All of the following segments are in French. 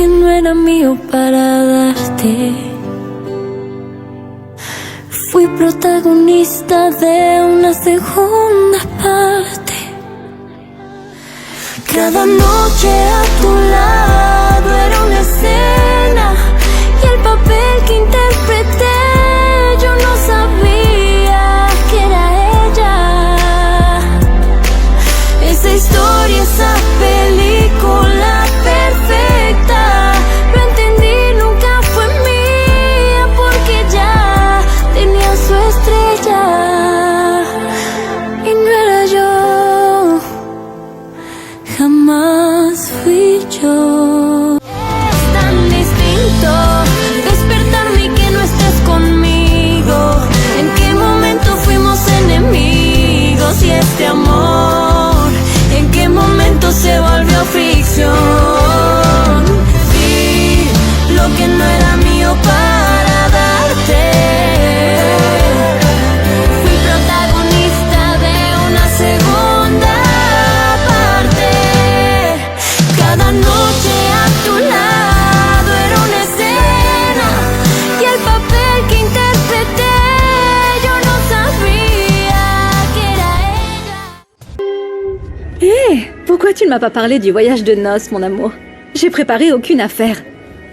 que no era mío para darte. Fui protagonista de una segunda parte. Cada noche a tu lado era una escena y el papel que interpreté yo no sabía que era ella. Esa historia, esa película perfecta, lo entendí, nunca fue mía porque ya tenía su estrella y no era yo, jamás fui yo. Es tan distinto despertarme y que no estés conmigo. ¿En qué momento fuimos enemigos? Y este amor, ¿en qué momento se volvió ficción? Vi lo que no era mío para darte. Fui protagonista de una segunda parte. Cada noche a tu lado era una escena y el papel que interpreté yo no sabía que era ella. Hé, pourquoi tu ne m'as pas parlé du voyage de noces, mon amour? J'ai préparé aucune affaire.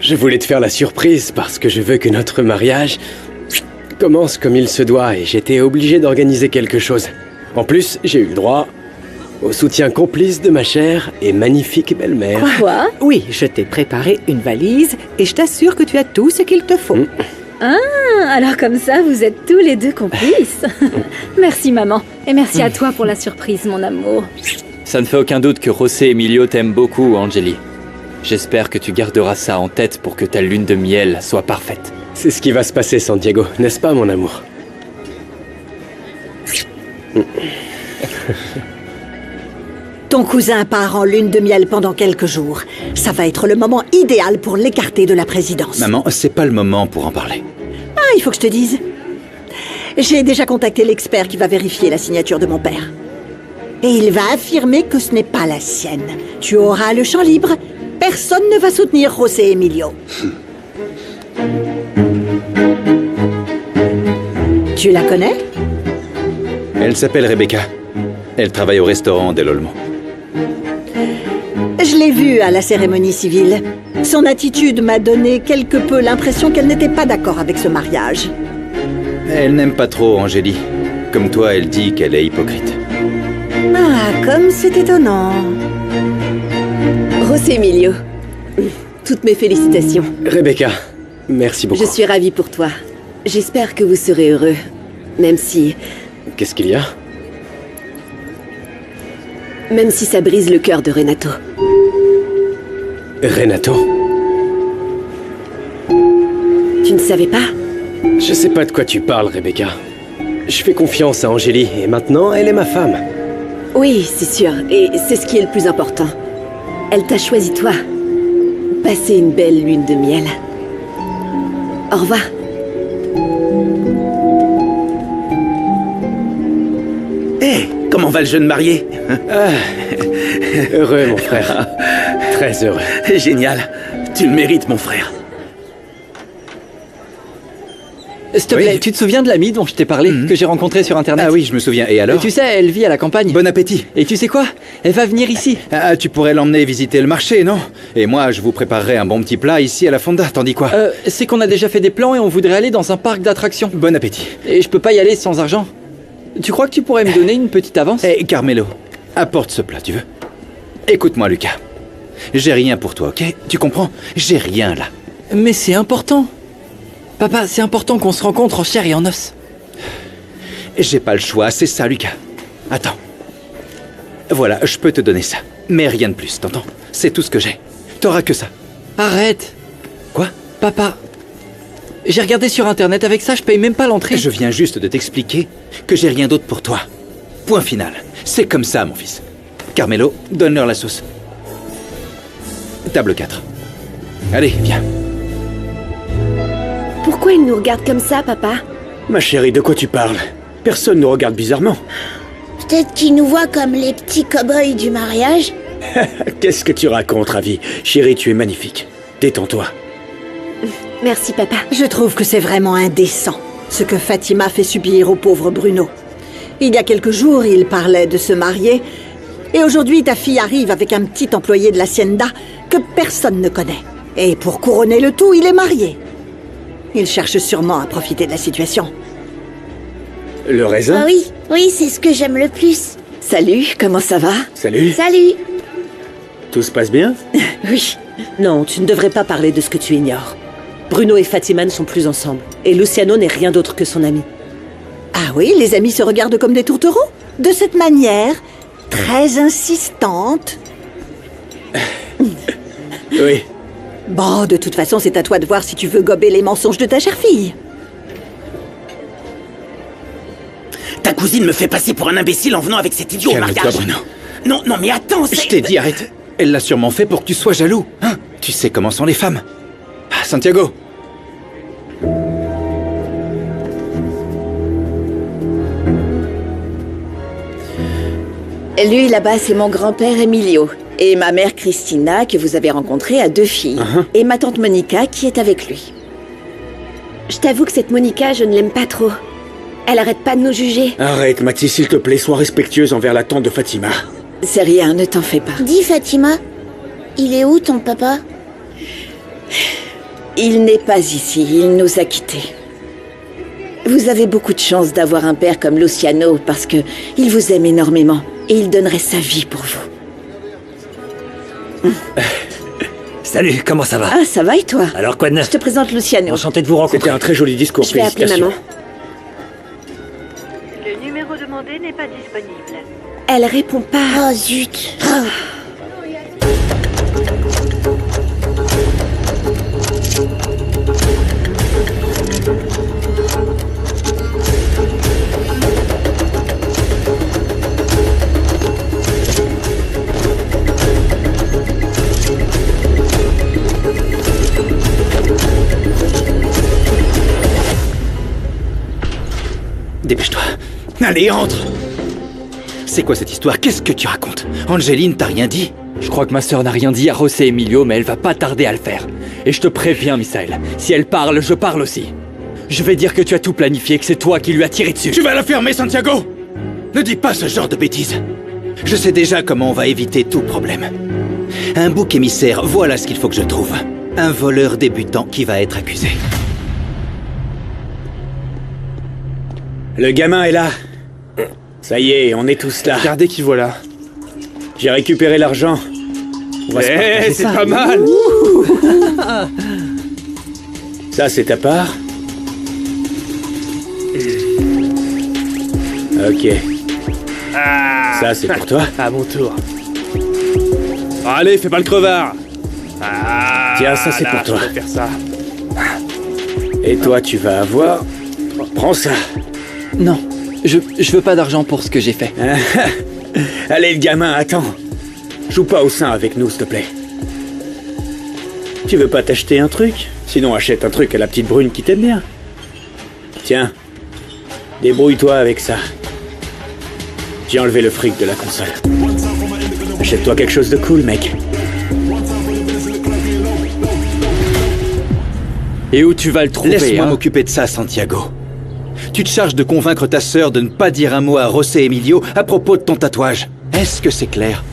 Je voulais te faire la surprise parce que je veux que notre mariage commence comme il se doit et j'étais obligé d'organiser quelque chose. En plus, j'ai eu le droit au soutien complice de ma chère et magnifique belle-mère. Quoi? Oui, je t'ai préparé une valise et je t'assure que tu as tout ce qu'il te faut. Ah, alors comme ça, vous êtes tous les deux complices. Merci maman, et merci à toi pour la surprise, mon amour. Ça ne fait aucun doute que José Emilio t'aime beaucoup, Angélie. J'espère que tu garderas ça en tête pour que ta lune de miel soit parfaite. C'est ce qui va se passer, Santiago, n'est-ce pas, mon amour? Ton cousin part en lune de miel pendant quelques jours. Ça va être le moment idéal pour l'écarter de la présidence. Maman, c'est pas le moment pour en parler. Ah, il faut que je te dise. J'ai déjà contacté l'expert qui va vérifier la signature de mon père. Et il va affirmer que ce n'est pas la sienne. Tu auras le champ libre. Personne ne va soutenir José Emilio. Tu la connais? Elle s'appelle Rebecca. Elle travaille au restaurant Del Olmo. Je l'ai vue à la cérémonie civile. Son attitude m'a donné quelque peu l'impression qu'elle n'était pas d'accord avec ce mariage. Elle n'aime pas trop Angélie. Comme toi, elle dit qu'elle est hypocrite. Ah, comme c'est étonnant. José Emilio, toutes mes félicitations. Rebecca, merci beaucoup. Je suis ravie pour toi. J'espère que vous serez heureux, même si Qu'est-ce qu'il y a? ça brise le cœur de Renato. Renato? Tu ne savais pas? Je sais pas de quoi tu parles, Rebecca. Je fais confiance à Angélie et maintenant, elle est ma femme. Oui, c'est sûr, et c'est ce qui est le plus important. Elle t'a choisi toi. Passez une belle lune de miel. Au revoir. Hé, comment va le jeune marié? Heureux, mon frère. Très heureux. Génial. Tu le mérites, mon frère. S'il te plaît, Oui. tu te souviens de l'amie dont je t'ai parlé, que j'ai rencontrée sur Internet? Ah oui, je me souviens. Et alors? Et tu sais, elle vit à la campagne. Bon appétit. Et tu sais quoi? Elle va venir ici. Ah, tu pourrais l'emmener visiter le marché, non? Et moi, je vous préparerai un bon petit plat ici à la fonda, t'en dis quoi? C'est qu'on a déjà fait des plans et on voudrait aller dans un parc d'attractions. Bon appétit. Et je peux pas y aller sans argent. Tu crois que tu pourrais me donner une petite avance? Hé, Carmelo, apporte ce plat, tu veux? Écoute-moi, Lucas. J'ai rien pour toi, ok? Tu comprends? J'ai rien, là. Mais c'est important. Papa, c'est important qu'on se rencontre en chair et en os. J'ai pas le choix, c'est ça, Lucas. Attends. Voilà, je peux te donner ça. Mais rien de plus, t'entends? C'est tout ce que j'ai. T'auras que ça. Arrête. Quoi? Papa, j'ai regardé sur Internet, avec ça, je paye même pas l'entrée. Je viens juste de t'expliquer que j'ai rien d'autre pour toi. Point final. C'est comme ça, mon fils. Carmelo, donne-leur la sauce. Table 4. Allez, viens. Pourquoi il nous regarde comme ça, papa? Ma chérie, de quoi tu parles? Personne nous regarde bizarrement. Peut-être qu'il nous voit comme les petits cow-boys du mariage. Qu'est-ce que tu racontes, Ravi? Chérie, tu es magnifique. Détends-toi. Merci, papa. Je trouve que c'est vraiment indécent, ce que Fatima fait subir au pauvre Bruno. Il y a quelques jours, il parlait de se marier, et aujourd'hui, ta fille arrive avec un petit employé de l'hacienda que personne ne connaît. Et pour couronner le tout, il est marié. Il cherche sûrement à profiter de la situation. Le raisin? Ah oui, c'est ce que j'aime le plus. Salut, comment ça va? Salut. Salut. Tout se passe bien? Oui. Non, tu ne devrais pas parler de ce que tu ignores. Bruno et Fatima ne sont plus ensemble. Et Luciano n'est rien d'autre que son ami. Ah oui, les amis se regardent comme des tourtereaux? De cette manière, très insistante. Oui. Bon, de toute façon, c'est à toi de voir si tu veux gober les mensonges de ta chère fille. Ta cousine me fait passer pour un imbécile en venant avec cet idiot au Calme-toi, mariage. Bruno. Non, mais attends, c'est... Je t'ai dit, arrête. Elle l'a sûrement fait pour que tu sois jaloux. Hein? Tu sais comment sont les femmes. Ah, Santiago. Lui, là-bas, c'est mon grand-père Emilio. Et ma mère Christina, que vous avez rencontrée, a 2 filles. Et ma tante Monica, qui est avec lui. Je t'avoue que cette Monica, je ne l'aime pas trop. Elle arrête pas de nous juger. Arrête, Mathis, s'il te plaît, sois respectueuse envers la tante de Fatima. C'est rien, ne t'en fais pas. Dis Fatima, il est où ton papa? Il n'est pas ici, il nous a quittés. Vous avez beaucoup de chance d'avoir un père comme Luciano, parce que il vous aime énormément, et il donnerait sa vie pour vous. Salut, comment ça va? Ah, ça va et toi? Alors quoi de neuf? Je te présente Luciano. Enchanté de vous rencontrer. C'était un très joli discours, Je vais appeler félicitations. maman. Le numéro demandé n'est pas disponible. Elle répond pas. Oh zut. Dépêche-toi. Allez, entre. C'est quoi cette histoire? Qu'est-ce que tu racontes? Angeline t'a rien dit? Je crois que ma sœur n'a rien dit à José Emilio, mais elle va pas tarder à le faire. Et je te préviens, Misaël, si elle parle, je parle aussi. Je vais dire que tu as tout planifié, que c'est toi qui lui as tiré dessus. Tu vas la fermer, Santiago! Ne dis pas ce genre de bêtises. Je sais déjà comment on va éviter tout problème. Un bouc émissaire, voilà ce qu'il faut que je trouve. Un voleur débutant qui va être accusé. Le gamin est là. Ça y est, on est tous là. Regardez qui voilà. J'ai récupéré l'argent. On va se partager C'est ça. pas mal. Ça, c'est ta part. Ok. Ça, c'est pour toi. À mon tour. Allez, fais pas le crevard. Tiens, ça, c'est là, pour toi. je vais faire ça. Et toi, tu vas avoir... Prends ça. Non, je veux pas d'argent pour ce que j'ai fait. Allez, le gamin, attends. Joue pas au sein avec nous, s'il te plaît. Tu veux pas t'acheter un truc? Sinon, achète un truc à la petite brune qui t'aime bien. Tiens, débrouille-toi avec ça. J'ai enlevé le fric de la console. Achète-toi quelque chose de cool, mec. Et où tu vas le trouver? Laisse-moi hein m'occuper de ça, Santiago. Tu te charges de convaincre ta sœur de ne pas dire un mot à José Emilio à propos de ton tatouage. Est-ce que c'est clair?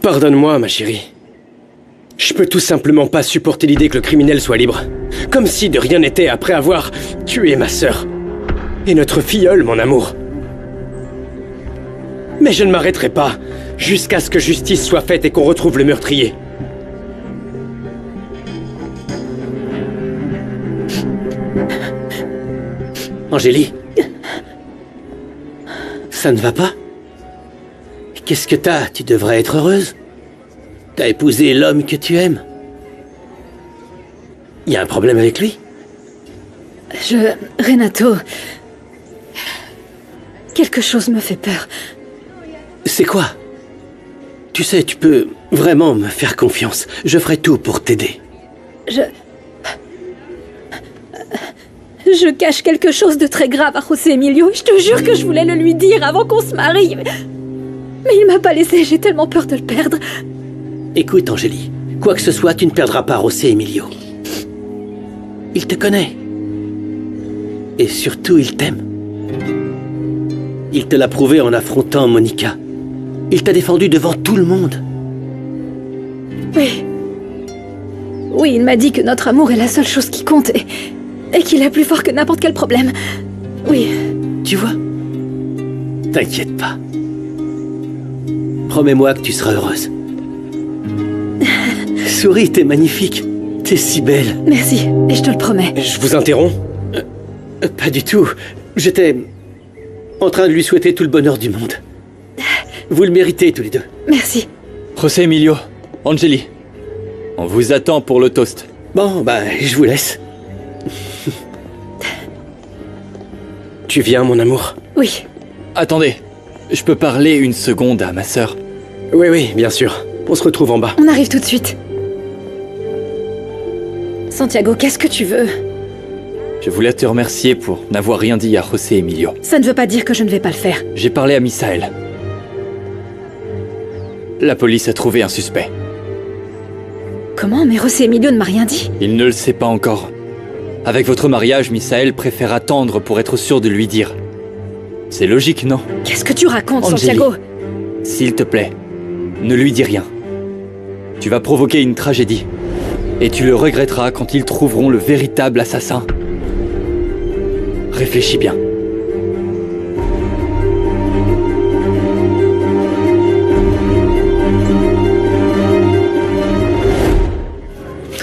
Pardonne-moi, ma chérie. Je peux tout simplement pas supporter l'idée que le criminel soit libre. Comme si de rien n'était après avoir tué ma sœur. Et notre filleule, mon amour. Mais je ne m'arrêterai pas jusqu'à ce que justice soit faite et qu'on retrouve le meurtrier. Angélie? Ça ne va pas? Qu'est-ce que t'as? Tu devrais être heureuse. T'as épousé l'homme que tu aimes. Y a un problème avec lui? Renato... Quelque chose me fait peur. C'est quoi? Tu sais, tu peux vraiment me faire confiance. Je ferai tout pour t'aider. Je cache quelque chose de très grave à José Emilio et je te jure que je voulais le lui dire avant qu'on se marie. Mais il m'a pas laissé, j'ai tellement peur de le perdre. Écoute, Angélie, quoi que ce soit, tu ne perdras pas José Emilio. Il te connaît. Et surtout, il t'aime. Il te l'a prouvé en affrontant Monica. Il t'a défendu devant tout le monde. Oui. Oui, il m'a dit que notre amour est la seule chose qui compte et qu'il est plus fort que n'importe quel problème. Oui. Tu vois? T'inquiète pas. Promets-moi que tu seras heureuse. Souris, t'es magnifique. T'es si belle. Merci, et je te le promets. Je vous interromps? Pas du tout. J'étais en train de lui souhaiter tout le bonheur du monde. Vous le méritez tous les deux. Merci. José Emilio, Angélie, on vous attend pour le toast. Bon, je vous laisse. Tu viens, mon amour? Oui. Attendez, je peux parler une seconde à ma sœur? Oui, bien sûr. On se retrouve en bas. On arrive tout de suite. Santiago, qu'est-ce que tu veux? Je voulais te remercier pour n'avoir rien dit à José Emilio. Ça ne veut pas dire que je ne vais pas le faire. J'ai parlé à Misael. La police a trouvé un suspect. Comment? Mais José Emilio ne m'a rien dit. Il ne le sait pas encore. Avec votre mariage, Misael préfère attendre pour être sûr de lui dire. C'est logique, non? Qu'est-ce que tu racontes, Angélie, Santiago? s'il te plaît, ne lui dis rien. Tu vas provoquer une tragédie. Et tu le regretteras quand ils trouveront le véritable assassin. Réfléchis bien.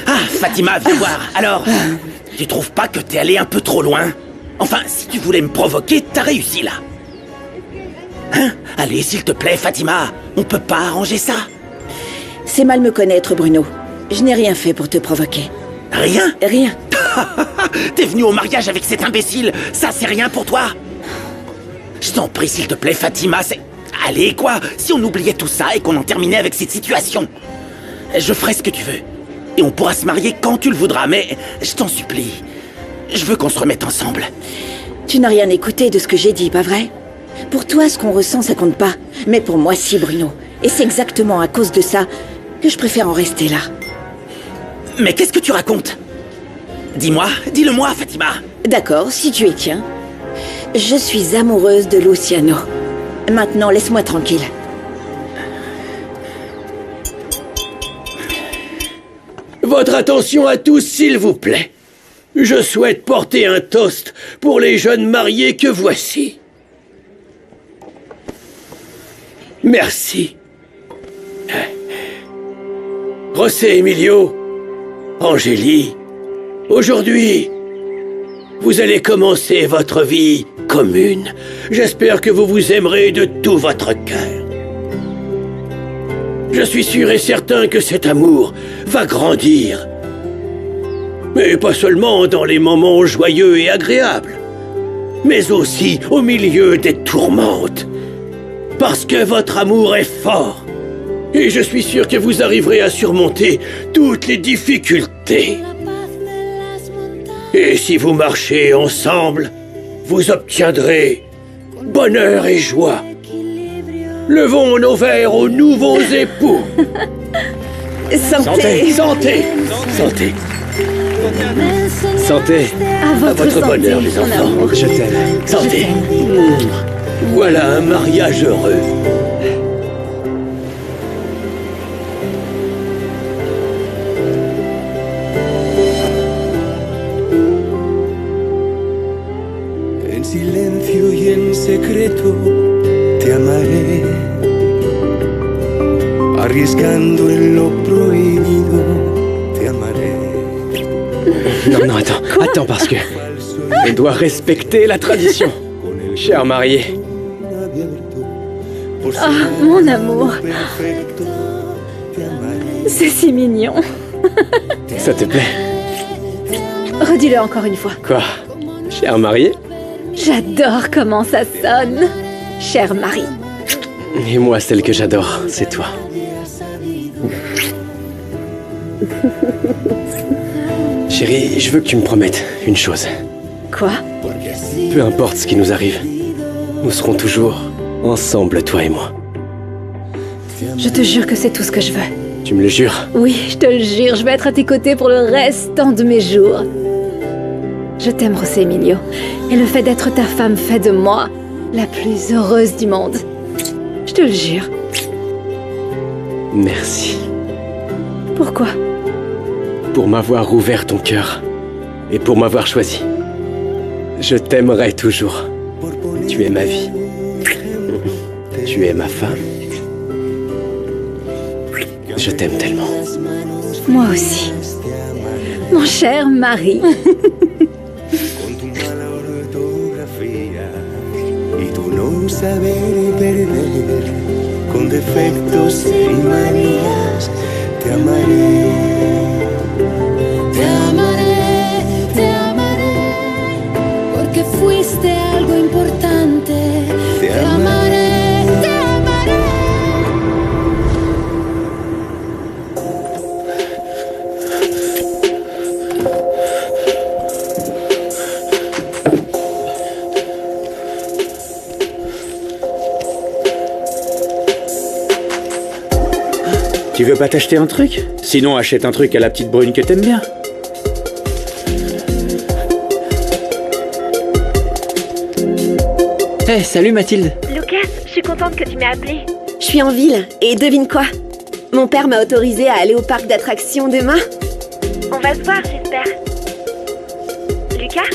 Ah, Fatima, viens voir. Alors, tu trouves pas que t'es allé un peu trop loin? Enfin, si tu voulais me provoquer, t'as réussi là. Hein? Allez, s'il te plaît, Fatima, on peut pas arranger ça? C'est mal me connaître, Bruno. Je n'ai rien fait pour te provoquer. Rien? Rien. T'es venu au mariage avec cet imbécile, ça c'est rien pour toi? Je t'en prie, s'il te plaît, Fatima, c'est... Allez, quoi, si on oubliait tout ça et qu'on en terminait avec cette situation. Je ferai ce que tu veux. Et on pourra se marier quand tu le voudras, mais je t'en supplie. Je veux qu'on se remette ensemble. Tu n'as rien écouté de ce que j'ai dit, pas vrai? Pour toi, ce qu'on ressent, ça compte pas. Mais pour moi, si, Bruno. Et c'est exactement à cause de ça que je préfère en rester là. Mais qu'est-ce que tu racontes? Dis-moi, dis-le-moi, Fatima. D'accord, si tu y tiens. Je suis amoureuse de Luciano. Maintenant, laisse-moi tranquille. Votre attention à tous, s'il vous plaît. Je souhaite porter un toast pour les jeunes mariés que voici. Merci. José Emilio, Angélie, aujourd'hui, vous allez commencer votre vie commune. J'espère que vous vous aimerez de tout votre cœur. Je suis sûr et certain que cet amour va grandir. Mais pas seulement dans les moments joyeux et agréables, mais aussi au milieu des tourmentes. Parce que votre amour est fort. Et je suis sûr que vous arriverez à surmonter toutes les difficultés. Et si vous marchez ensemble, vous obtiendrez bonheur et joie. Levons nos verres aux nouveaux époux. Santé. Santé. Santé. Santé. À votre santé, bonheur, les mon enfants. amour. Je t'aime. Santé. Voilà un mariage heureux. En silencio y en secreto te amaré, arriesgando en lo prohibido te amaré. Non, attends. Attends, parce que... On doit respecter la tradition. Cher marié. Ah, mon amour. C'est si mignon. Ça te plaît? Redis-le encore une fois. Quoi? Cher marié? J'adore comment ça sonne. Cher mari. Et moi, celle que j'adore, c'est toi. Chérie, je veux que tu me promettes une chose. Quoi? Peu importe ce qui nous arrive, nous serons toujours ensemble, toi et moi. Je te jure que c'est tout ce que je veux. Tu me le jures? Oui, je te le jure, je vais être à tes côtés pour le restant de mes jours. Je t'aime, José Emilio. Et le fait d'être ta femme fait de moi la plus heureuse du monde. Je te le jure. Merci. Pourquoi? Pour m'avoir ouvert ton cœur. Et pour m'avoir choisi. Je t'aimerai toujours. Tu es ma vie. Tu es ma femme. Je t'aime tellement. Moi aussi. Mon cher mari. Y tu no saber perder, con defectos y manías, te amaré. Te amaré, te amaré, porque fuiste algo importante. Te amaré, te amaré. Tu veux pas t'acheter un truc? Sinon, achète un truc à la petite brune que t'aimes bien. Hey, salut Mathilde. Lucas, je suis contente que tu m'aies appelé. Je suis en ville, et devine quoi? Mon père m'a autorisé à aller au parc d'attractions demain. On va se voir, j'espère. Lucas?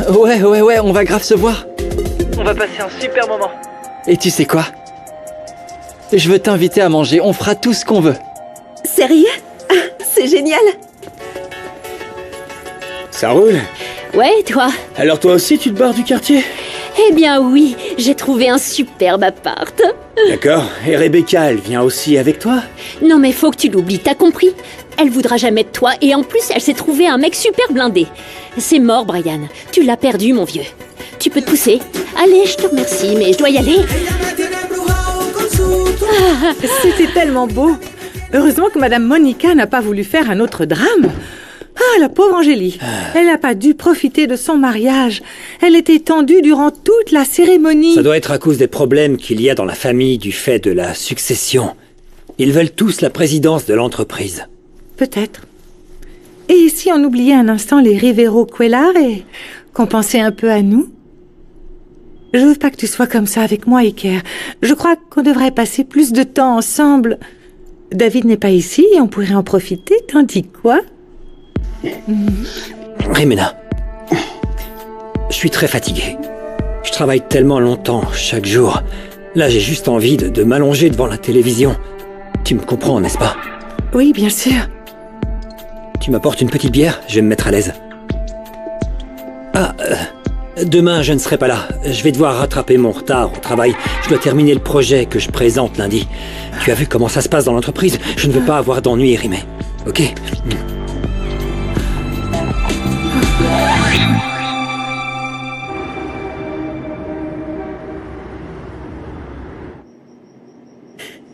Ouais, on va grave se voir. On va passer un super moment. Et tu sais quoi? Je veux t'inviter à manger, on fera tout ce qu'on veut. Sérieux? Ah, c'est génial. Ça roule? Ouais, toi? Alors toi aussi, tu te barres du quartier? Eh bien oui, j'ai trouvé un superbe appart. D'accord. Et Rebecca, elle vient aussi avec toi? Non mais faut que tu l'oublies, t'as compris? Elle voudra jamais de toi et en plus elle s'est trouvée un mec super blindé. C'est mort, Brian. Tu l'as perdu, mon vieux. Tu peux te pousser? Allez, je te remercie, mais je dois y aller. Ah, c'était tellement beau. Heureusement que Madame Monica n'a pas voulu faire un autre drame. Ah, la pauvre Angélie. Elle n'a pas dû profiter de son mariage. Elle était tendue durant toute la cérémonie. Ça doit être à cause des problèmes qu'il y a dans la famille du fait de la succession. Ils veulent tous la présidence de l'entreprise. Peut-être. Et si on oubliait un instant les Rivero Cuellar et qu'on pensait un peu à nous? Je veux pas que tu sois comme ça avec moi, Iker. Je crois qu'on devrait passer plus de temps ensemble. David n'est pas ici et on pourrait en profiter, t'en dis quoi? Rimena, je suis très fatigué. Je travaille tellement longtemps, chaque jour. Là, j'ai juste envie de m'allonger devant la télévision. Tu me comprends, n'est-ce pas? Oui, bien sûr. Tu m'apportes une petite bière? Je vais me mettre à l'aise. Ah, demain, je ne serai pas là. Je vais devoir rattraper mon retard au travail. Je dois terminer le projet que je présente lundi. Tu as vu comment ça se passe dans l'entreprise? Je ne veux pas avoir d'ennui, Rimé. Ok?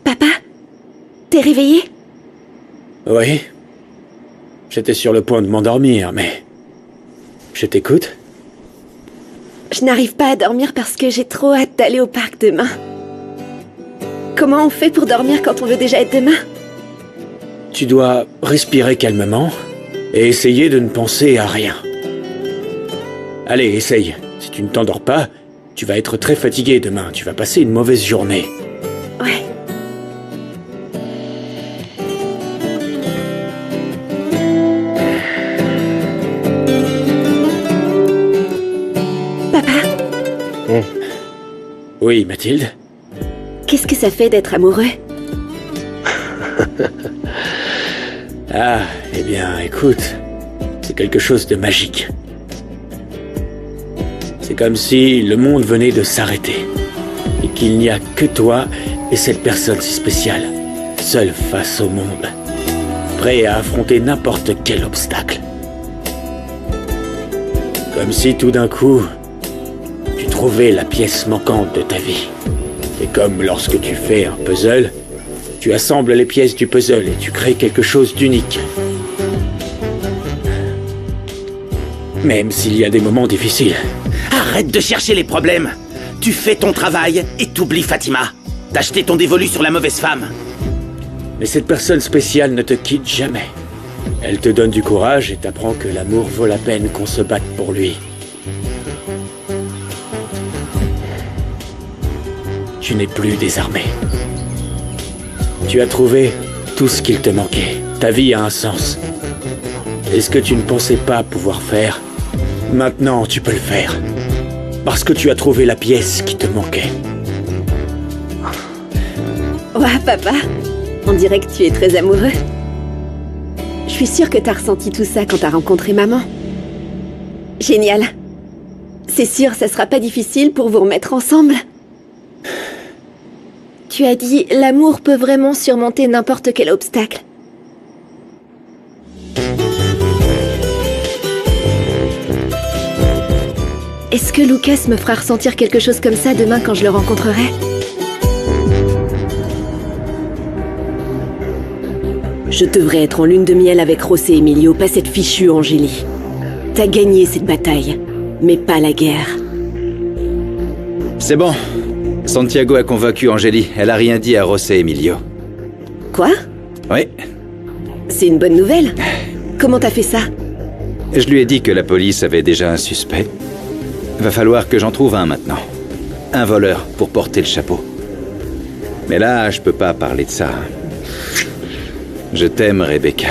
Papa? T'es réveillé? Oui. J'étais sur le point de m'endormir, mais... Je t'écoute? Je n'arrive pas à dormir parce que j'ai trop hâte d'aller au parc demain. Comment on fait pour dormir quand on veut déjà être demain? Tu dois respirer calmement et essayer de ne penser à rien. Allez, essaye. Si tu ne t'endors pas, tu vas être très fatigué demain. Tu vas passer une mauvaise journée. Ouais. Papa? Oui, Mathilde? Qu'est-ce que ça fait d'être amoureux? Ah, eh bien, écoute, c'est quelque chose de magique. C'est comme si le monde venait de s'arrêter et qu'il n'y a que toi et cette personne si spéciale, seule face au monde, prêt à affronter n'importe quel obstacle. Comme si tout d'un coup, tu trouvais la pièce manquante de ta vie. Et comme lorsque tu fais un puzzle, tu assembles les pièces du puzzle et tu crées quelque chose d'unique. Même s'il y a des moments difficiles. Arrête de chercher les problèmes. Tu fais ton travail et t'oublies Fatima. T'as jeté ton dévolu sur la mauvaise femme. Mais cette personne spéciale ne te quitte jamais. Elle te donne du courage et t'apprend que l'amour vaut la peine qu'on se batte pour lui. Tu n'es plus désarmé. Tu as trouvé tout ce qu'il te manquait. Ta vie a un sens. Et ce que tu ne pensais pas pouvoir faire, maintenant tu peux le faire. Parce que tu as trouvé la pièce qui te manquait. Ouah, papa, on dirait que tu es très amoureux. Je suis sûre que t'as ressenti tout ça quand t'as rencontré maman. Génial. C'est sûr, ça sera pas difficile pour vous remettre ensemble. Tu as dit, l'amour peut vraiment surmonter n'importe quel obstacle. Est-ce que Lucas me fera ressentir quelque chose comme ça demain quand je le rencontrerai? Je devrais être en lune de miel avec José Emilio, pas cette fichue Angélie. T'as gagné cette bataille, mais pas la guerre. C'est bon. Santiago a convaincu Angélie. Elle a rien dit à José Emilio. Quoi? Oui. C'est une bonne nouvelle. Comment t'as fait ça? Je lui ai dit que la police avait déjà un suspect. Va falloir que j'en trouve un maintenant. Un voleur pour porter le chapeau. Mais là, je peux pas parler de ça. Je t'aime, Rebecca.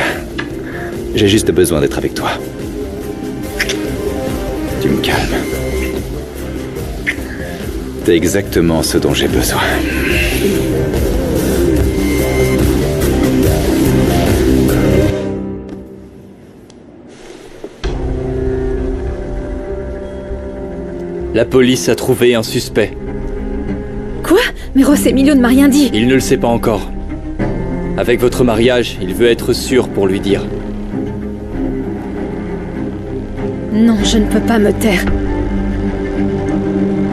J'ai juste besoin d'être avec toi. Tu me calmes. C'est exactement ce dont j'ai besoin. La police a trouvé un suspect. Quoi? Mais José Emilio ne m'a rien dit. Il ne le sait pas encore. Avec votre mariage, il veut être sûr pour lui dire. Non, je ne peux pas me taire.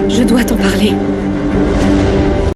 Je dois t'en parler.